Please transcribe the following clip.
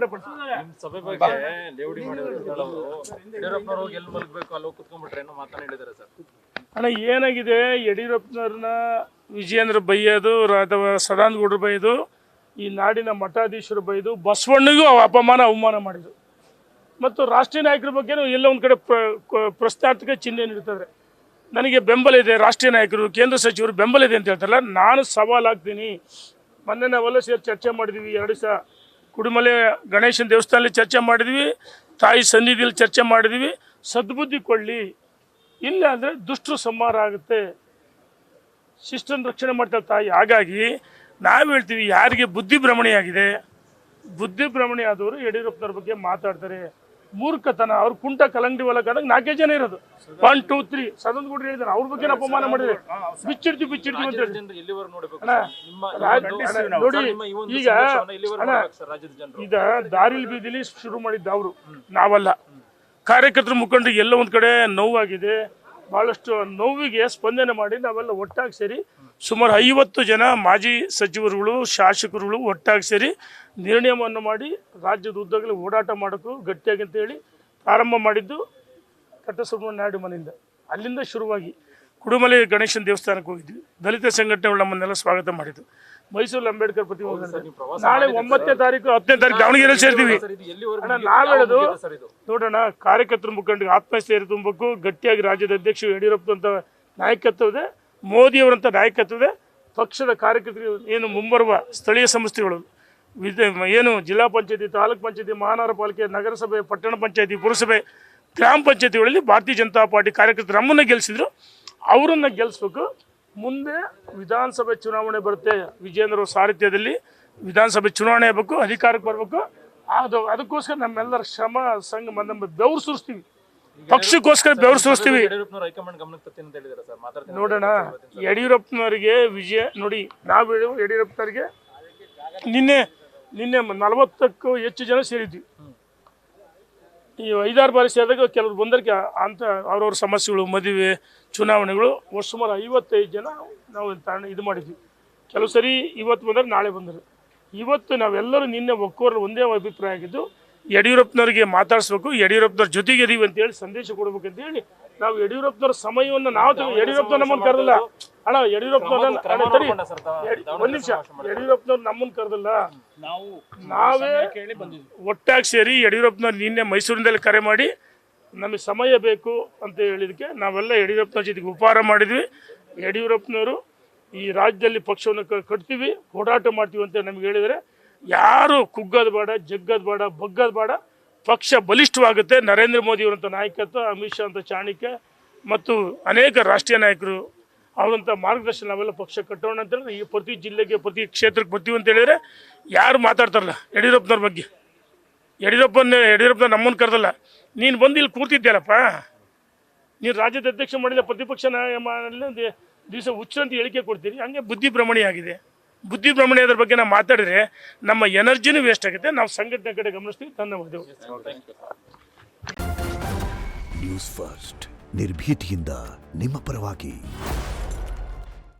ನಿಮ್ ಸಭೆ ಬಗ್ಗೆ ಲೇವಡಿ ಮಾಡಿದ್ರು ಯಡಿಯೂರಪ್ಪನವರು ಗೆಲ್ ಮಲಗಬೇಕು ಅಲ್ಲಿ ಕುತ್ಕೊಂಡ್ಬಿಟ್ರೆ ಏನೋ ಮಾತನ್ನ ಹೇಳಿದ್ದಾರೆ ಸರ್. ಅಣ್ಣ ಏನಾಗಿದೆ, ಯಡಿಯೂರಪ್ಪನವ್ರನ್ನ ವಿಜಯೇಂದ್ರ ಬೈಯೋದು ಅಥವಾ ಸದಾನಂದ ಗೌಡರು ಬೈಯೋದು, ಈ ನಾಡಿನ ಮಠಾಧೀಶರು ಬೈದು ಬಸವಣ್ಣಗೂ ಅಪಮಾನ ಅವಮಾನ ಮಾಡಿದ್ರು. ಮತ್ತು ರಾಷ್ಟ್ರೀಯ ನಾಯಕರ ಬಗ್ಗೆನೂ ಎಲ್ಲ ಒಂದು ಕಡೆ ಪ್ರಶ್ನಾರ್ಥಕ ಚಿಹ್ನೆ ನೀಡ್ತಾರೆ. ನನಗೆ ಬೆಂಬಲ ಇದೆ, ರಾಷ್ಟ್ರೀಯ ನಾಯಕರು ಕೇಂದ್ರ ಸಚಿವರು ಬೆಂಬಲ ಇದೆ ಅಂತ ಹೇಳ್ತಾರಲ್ಲ, ನಾನು ಸವಾಲಾಗ್ತೀನಿ. ಮೊನ್ನೆ ನಾವೆಲ್ಲ ಸೇರಿ ಚರ್ಚೆ ಮಾಡಿದ್ವಿ, 2 ದಿವಸ ಕುಡಿಮಲೆ ಗಣೇಶನ ದೇವಸ್ಥಾನದಲ್ಲಿ ಚರ್ಚೆ ಮಾಡಿದ್ವಿ, ತಾಯಿ ಸನ್ನಿಧಿಯಲ್ಲಿ ಚರ್ಚೆ ಮಾಡಿದ್ವಿ. ಸದ್ಬುದ್ಧಿ ಕೊಳ್ಳಿ, ಇಲ್ಲ ಅಂದರೆ ದುಷ್ಟರು ಸಂಹಾರ ಆಗುತ್ತೆ, ಶಿಷ್ಟನ ರಕ್ಷಣೆ ಮಾಡ್ತಾರೆ ತಾಯಿ. ಹಾಗಾಗಿ ನಾವು ಹೇಳ್ತೀವಿ, ಯಾರಿಗೆ ಬುದ್ಧಿ ಭ್ರಮಣೆಯಾಗಿದೆ, ಬುದ್ಧಿ ಭ್ರಮಣೆ ಆದವರು ಯಡಿಯೂರಪ್ಪನವ್ರ ಬಗ್ಗೆ ಮಾತಾಡ್ತಾರೆ. ಮೂರ್ಖತನ, ಅವ್ರು ಕುಂಟ ಕಲಂಗಡಿ ಹೊಲಕ್ಕಾದಾಗ 4 ಜನ ಇರೋದು, 1 2 3 ಸದಾನಂದ ಗೌಡರು ಹೇಳಿದಾರೆ, ಅವ್ರ ಬಗ್ಗೆ ಅಪಮಾನ ಮಾಡಿದ್ರೆ ಬಿಚ್ಚಿಡ್ತೀವಿ ಅಂತ ಹೇಳಿ. ನೋಡಿ ಈಗ ದಾರಿಲಿ ಬೀದಿಲಿ ಶುರು ಮಾಡಿದ್ದ ಅವರು, ನಾವಲ್ಲ. ಕಾರ್ಯಕರ್ತರ ಮುಖಂಡರಿಗೆ ಎಲ್ಲ ಒಂದು ಕಡೆ ನೋವಾಗಿದೆ. ಭಾಳಷ್ಟು ನೋವಿಗೆ ಸ್ಪಂದನೆ ಮಾಡಿ ನಾವೆಲ್ಲ ಒಟ್ಟಾಗಿ ಸೇರಿ ಸುಮಾರು 50 ಜನ ಮಾಜಿ ಸಚಿವರುಗಳು, ಶಾಸಕರುಗಳು ಒಟ್ಟಾಗಿ ಸೇರಿ ನಿರ್ಣಯವನ್ನು ಮಾಡಿ ರಾಜ್ಯದ ಉದ್ದಗಲೇ ಓಡಾಟ ಮಾಡೋಕ್ಕೂ ಗಟ್ಟಿಯಾಗಿ ಅಂತ ಹೇಳಿ ಪ್ರಾರಂಭ ಮಾಡಿದ್ದು ಕಟ್ಟಸುಬ್ರಹ್ಮಣ್ಯ ನಾಯ್ಡು ಮನೆಯಿಂದ. ಅಲ್ಲಿಂದ ಶುರುವಾಗಿ ಕುಡುಮಲೆ ಗಣೇಶನ ದೇವಸ್ಥಾನಕ್ಕೆ ಹೋಗಿದ್ವಿ. ದಲಿತ ಸಂಘಟನೆಗಳು ನಮ್ಮನ್ನೆಲ್ಲ ಸ್ವಾಗತ ಮಾಡಿದ್ದು. ಮೈಸೂರು ಅಂಬೇಡ್ಕರ್ ಪ್ರತಿಮೆ ನಾಳೆ 9ನೇ ತಾರೀಕು 10ನೇ ತಾರೀಕು ದಾವಣಗೆರೆಯಲ್ಲಿ ಸೇರ್ತೀವಿ. ನಾವು ಹೇಳೋದು ನೋಡೋಣ, ಕಾರ್ಯಕರ್ತರ ಮುಖಂಡರಿಗೆ ಆತ್ಮಸ್ಥೈರ್ಯ ತುಂಬಬೇಕು. ಗಟ್ಟಿಯಾಗಿ ರಾಜ್ಯದ ಅಧ್ಯಕ್ಷರು ಯಡಿಯೂರಪ್ಪ ಅಂತ ನಾಯಕತ್ವವಿದೆ, ಮೋದಿಯವರಂಥ ನಾಯಕತ್ವವಿದೆ. ಪಕ್ಷದ ಕಾರ್ಯಕರ್ತರು ಏನು ಮುಂಬರುವ ಸ್ಥಳೀಯ ಸಂಸ್ಥೆಗಳು ಏನು ಜಿಲ್ಲಾ ಪಂಚಾಯತಿ, ತಾಲೂಕ್ ಪಂಚಾಯತಿ, ಮಹಾನಗರ ಪಾಲಿಕೆ, ನಗರಸಭೆ, ಪಟ್ಟಣ ಪಂಚಾಯತಿ, ಪುರಸಭೆ, ಗ್ರಾಮ ಪಂಚಾಯತಿಗಳಲ್ಲಿ ಭಾರತೀಯ ಜನತಾ ಪಾರ್ಟಿ ಕಾರ್ಯಕರ್ತರು ನಮ್ಮನ್ನು ಗೆಲ್ಲಿಸಿದ್ರು, ಅವರನ್ನು ಗೆಲ್ಲಿಸ್ಬೇಕು. ಮುಂದೆ ವಿಧಾನಸಭೆ ಚುನಾವಣೆ ಬರುತ್ತೆ, ವಿಜಯೇಂದ್ರ ಸಾರಥ್ಯದಲ್ಲಿ ವಿಧಾನಸಭೆ ಚುನಾವಣೆ ಆಗಬೇಕು, ಅಧಿಕಾರಕ್ಕೆ ಬರಬೇಕು. ಅದಕ್ಕೋಸ್ಕರ ನಮ್ಮೆಲ್ಲರ ಶ್ರಮ ಸಂಘ ನಮ್ಮ ಬೆವರು ಸುರಿಸ್ತೀವಿ, ಪಕ್ಷಕ್ಕೋಸ್ಕರ ಬೆವರು ಸುರಿಸ್ತೀವಿ. ನೋಡೋಣ, ಯಡಿಯೂರಪ್ಪನವರಿಗೆ ವಿಜಯ ನೋಡಿ, ನಾವು ಯಡಿಯೂರಪ್ಪನವರಿಗೆ ನಿನ್ನೆ 40ಕ್ಕೂ ಹೆಚ್ಚು ಜನ ಸೇರಿದ್ವಿ. ಈ 5-6 ಬಾರಿ ಸೇರಿದಾಗ ಕೆಲವರು ಬಂದಕ್ಕೆ ಅಂತ ಅವ್ರವ್ರ ಸಮಸ್ಯೆಗಳು, ಮದುವೆ, ಚುನಾವಣೆಗಳು, ಸುಮಾರು 55 ಜನ ನಾವು ಇದು ಮಾಡಿದ್ವಿ. ಕೆಲವು ಸರಿ ಇವತ್ತು ಬಂದರೆ ನಾಳೆ ಬಂದರು. ಇವತ್ತು ನಾವೆಲ್ಲರೂ ನಿನ್ನೆ ಒಕ್ಕೋರಲ್ಲಿ ಒಂದೇ ಅಭಿಪ್ರಾಯ ಆಗಿದ್ದು, ಯಡಿಯೂರಪ್ಪನವರಿಗೆ ಮಾತಾಡಿಸ್ಬೇಕು, ಯಡಿಯೂರಪ್ಪನವ್ರ ಜೊತೆಗೆ ಇದೀವಿ ಅಂತೇಳಿ ಸಂದೇಶ ಕೊಡ್ಬೇಕಂತೇಳಿ ನಾವು ಯಡಿಯೂರಪ್ಪನವ್ರ ಸಮಯವನ್ನು ನಾವು ಯಡಿಯೂರಪ್ಪನವ್ರು ನಮ್ಮನ್ನು ಕರೆದಿಲ್ಲ ಅಣ್ಣ. ಯಡಿಯೂರಪ್ಪನವ್ರು ಒಂದು ನಿಮಿಷ, ಯಡಿಯೂರಪ್ಪನವ್ರು ನಮ್ಮನ್ನು ಕರೆದಿಲ್ಲ, ನಾವೇ ಒಟ್ಟಾಗಿ ಸೇರಿ ಯಡಿಯೂರಪ್ಪನವ್ರು ನಿನ್ನೆ ಮೈಸೂರಿನಲ್ಲಿ ಕರೆ ಮಾಡಿ ನಮಗೆ ಸಮಯ ಬೇಕು ಅಂತ ಹೇಳಿದಕ್ಕೆ ನಾವೆಲ್ಲ ಯಡಿಯೂರಪ್ಪನವ್ರ ಜೊತೆಗೆ ಉಪಹಾರ ಮಾಡಿದ್ವಿ. ಯಡಿಯೂರಪ್ಪನವರು ಈ ರಾಜ್ಯದಲ್ಲಿ ಪಕ್ಷವನ್ನು ಕಟ್ತೀವಿ, ಹೋರಾಟ ಮಾಡ್ತೀವಿ ಅಂತ ನಮ್ಗೆ ಹೇಳಿದರೆ, ಯಾರು ಕುಗ್ಗೋದು ಬೇಡ, ಜಗ್ಗೋದು ಬೇಡ, ಬಗ್ಗೋದು ಬೇಡ. ಪಕ್ಷ ಬಲಿಷ್ಠವಾಗುತ್ತೆ. ನರೇಂದ್ರ ಮೋದಿಯವರಂಥ ನಾಯಕತ್ವ, ಅಮಿತ್ ಶಾ ಅಂತ ಚಾಣಕ್ಯ ಮತ್ತು ಅನೇಕ ರಾಷ್ಟ್ರೀಯ ನಾಯಕರು ಅವರಂಥ ಮಾರ್ಗದರ್ಶನ ನಾವೆಲ್ಲ ಪಕ್ಷ ಕಟ್ಟೋಣ ಅಂತ ಹೇಳಿದ್ರೆ, ಈ ಪ್ರತಿ ಜಿಲ್ಲೆಗೆ, ಪ್ರತಿ ಕ್ಷೇತ್ರಕ್ಕೆ ಬರ್ತೀವಿ ಅಂತ ಹೇಳಿದರೆ ಯಾರು ಮಾತಾಡ್ತಾರಲ್ಲ ಯಡಿಯೂರಪ್ಪನವ್ರ ಬಗ್ಗೆ. ಯಡಿಯೂರಪ್ಪನ ನಮ್ಮನ್ನು ಕರೆದಲ್ಲ. ನೀನು ಬಂದು ಇಲ್ಲಿ ಕೂರ್ತಿದ್ಯಲ್ಲಪ್ಪ, ನೀನು ರಾಜ್ಯದ ಅಧ್ಯಕ್ಷ ಮಾಡಿದ ಪ್ರತಿಪಕ್ಷ ದಿವಸ ಹುಚ್ಚಂತ ಹೇಳಿಕೆ ಕೊಡ್ತೀರಿ. ಹಂಗೆ ಬುದ್ಧಿ ಭ್ರಮಣೆ ಆಗಿದೆ. ಬುದ್ಧಿ ಭ್ರಮಣೆ ಅದ್ರ ಬಗ್ಗೆ ನಾವು ಮಾತಾಡಿದ್ರೆ ನಮ್ಮ ಎನರ್ಜಿನೂ ವೇಸ್ಟ್ ಆಗುತ್ತೆ. ನಾವು ಸಂಘಟನೆ ಕಡೆ ಗಮನಿಸ್ತೀವಿ. ಧನ್ಯವಾದಗಳು. ನ್ಯೂಸ್ ಫಸ್ಟ್, ನಿರ್ಭೀತಿಯಿಂದ ನಿಮ್ಮ ಪರವಾಗಿ.